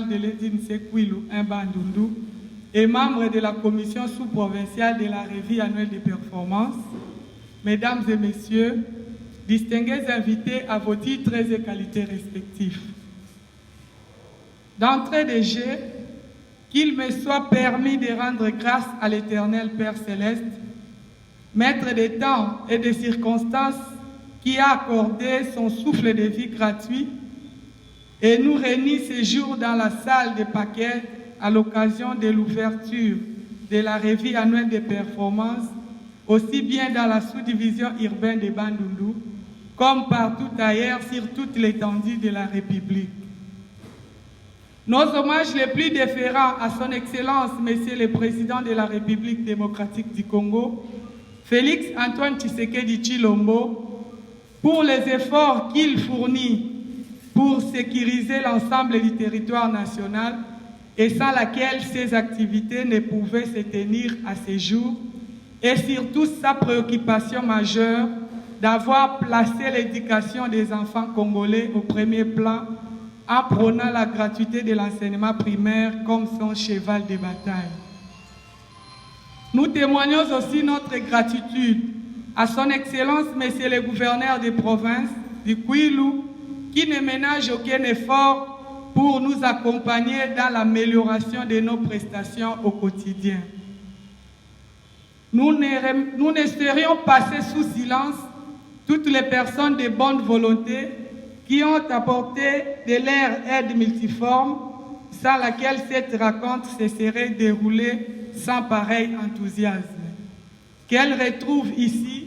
municipal de l'Edinse Kwilu Mbandundu et membre de la commission sous-provinciale de la revue annuelle des performances, mesdames et messieurs, distingués invités à vos titres et qualités respectifs. D'entrée de jeu, qu'il me soit permis de rendre grâce à l'Éternel Père Céleste, maître des temps et des circonstances, qui a accordé son souffle de vie gratuit et nous réunit ce jour dans la salle des paquets à l'occasion de l'ouverture de la revue annuelle des performances, aussi bien dans la sous-division urbaine de Bandundu, comme partout ailleurs sur toute l'étendue de la République. Nos hommages les plus déférents à son Excellence, Monsieur le Président de la République démocratique du Congo, Félix Antoine Tshisekedi Tshilombo, pour les efforts qu'il fournit pour sécuriser l'ensemble du territoire national et sans laquelle ses activités ne pouvaient se tenir à ce jour, et surtout sa préoccupation majeure d'avoir placé l'éducation des enfants congolais au premier plan en prônant la gratuité de l'enseignement primaire comme son cheval de bataille. Nous témoignons aussi notre gratitude à son Excellence, Monsieur le gouverneur des provinces du Kwilu, qui ne ménage aucun effort pour nous accompagner dans l'amélioration de nos prestations au quotidien. Nous ne serions passés sous silence toutes les personnes de bonne volonté qui ont apporté de leur aide multiforme, sans laquelle cette rencontre se serait déroulée sans pareil enthousiasme. Qu'elle retrouve ici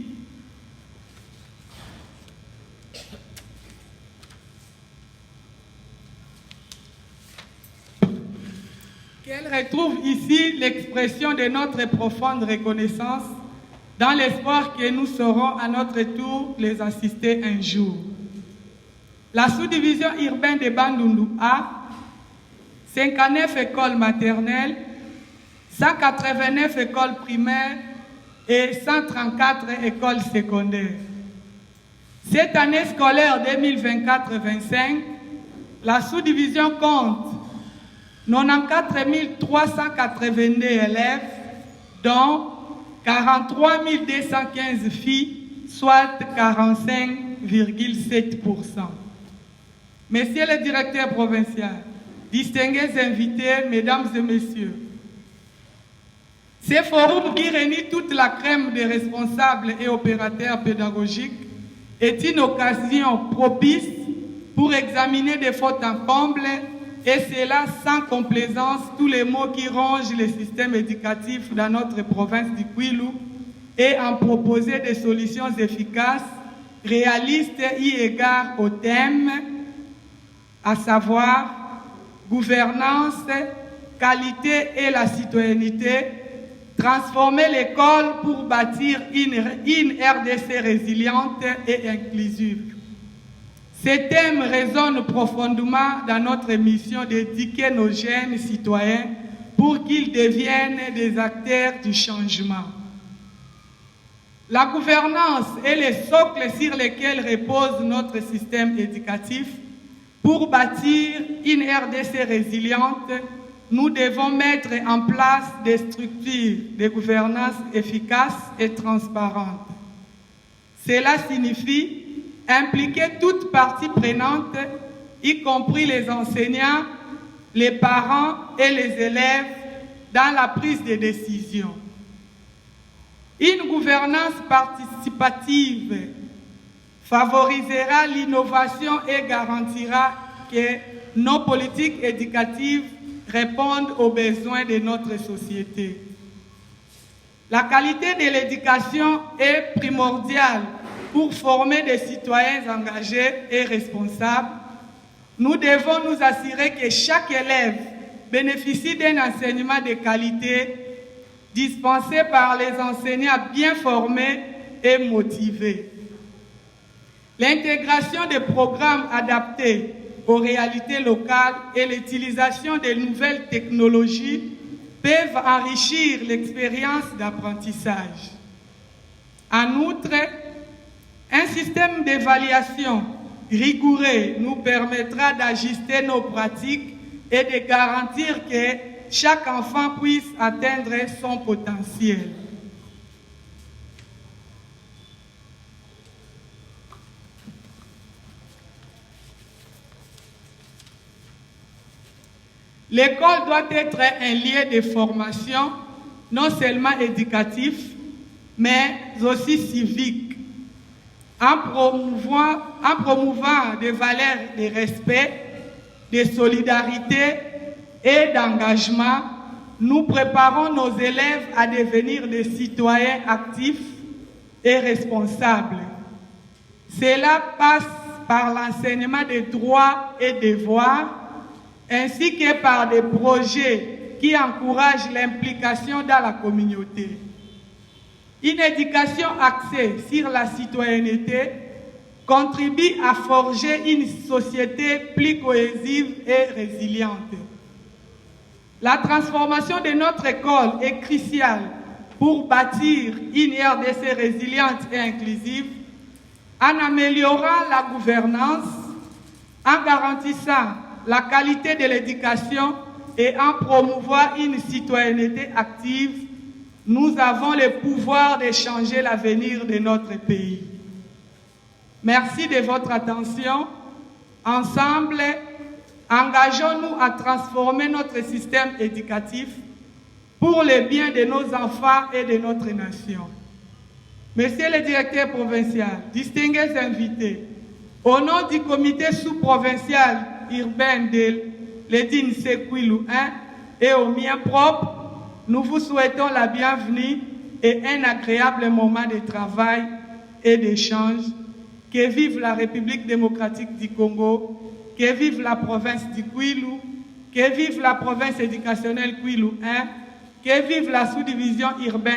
l'expression de notre profonde reconnaissance dans l'espoir que nous saurons à notre tour les assister un jour. La sous-division urbaine de Bandundu a 59 écoles maternelles, 189 écoles primaires et 134 écoles secondaires. Cette année scolaire 2024-25, la sous-division compte 94 382 élèves, dont 43 215 filles, soit 45,7%. Monsieur le directeur provincial, distingués invités, mesdames et messieurs, ce forum qui réunit toute la crème des responsables et opérateurs pédagogiques est une occasion propice pour examiner des fautes en comble, et cela sans complaisance tous les maux qui rongent le système éducatif dans notre province du Kwilu et en proposer des solutions efficaces, réalistes eu égard au thème, à savoir gouvernance, qualité et la citoyenneté, transformer l'école pour bâtir une RDC résiliente et inclusive. Ces thèmes résonnent profondément dans notre mission d'éduquer nos jeunes citoyens pour qu'ils deviennent des acteurs du changement. La gouvernance est le socle sur lequel repose notre système éducatif. Pour bâtir une RDC résiliente, nous devons mettre en place des structures de gouvernance efficaces et transparentes. Cela signifie impliquer toutes parties prenantes, y compris les enseignants, les parents et les élèves, dans la prise de décision. Une gouvernance participative favorisera l'innovation et garantira que nos politiques éducatives répondent aux besoins de notre société. La qualité de l'éducation est primordiale pour former des citoyens engagés et responsables. Nous devons nous assurer que chaque élève bénéficie d'un enseignement de qualité dispensé par les enseignants bien formés et motivés. L'intégration des programmes adaptés aux réalités locales et l'utilisation de nouvelles technologies peuvent enrichir l'expérience d'apprentissage. En outre, un système d'évaluation rigoureux nous permettra d'ajuster nos pratiques et de garantir que chaque enfant puisse atteindre son potentiel. L'école doit être un lieu de formation, non seulement éducatif, mais aussi civique, en promouvant des valeurs de respect, de solidarité et d'engagement. Nous préparons nos élèves à devenir des citoyens actifs et responsables. Cela passe par l'enseignement des droits et devoirs, ainsi que par des projets qui encouragent l'implication dans la communauté. Une éducation axée sur la citoyenneté contribue à forger une société plus cohésive et résiliente. La transformation de notre école est cruciale pour bâtir une RDC résiliente et inclusive en améliorant la gouvernance, en garantissant la qualité de l'éducation et en promouvant une citoyenneté active. Nous avons le pouvoir de changer l'avenir de notre pays. Merci de votre attention. Ensemble, engageons-nous à transformer notre système éducatif pour le bien de nos enfants et de notre nation. Monsieur le directeur provincial, distingués invités, au nom du comité sous-provincial urbain de l'Edine Sekouilou 1 et au mien propre, nous vous souhaitons la bienvenue et un agréable moment de travail et d'échange. Que vive la République démocratique du Congo, que vive la province du Kwilu, que vive la province éducationnelle Kwilu 1, que vive la sous-division urbaine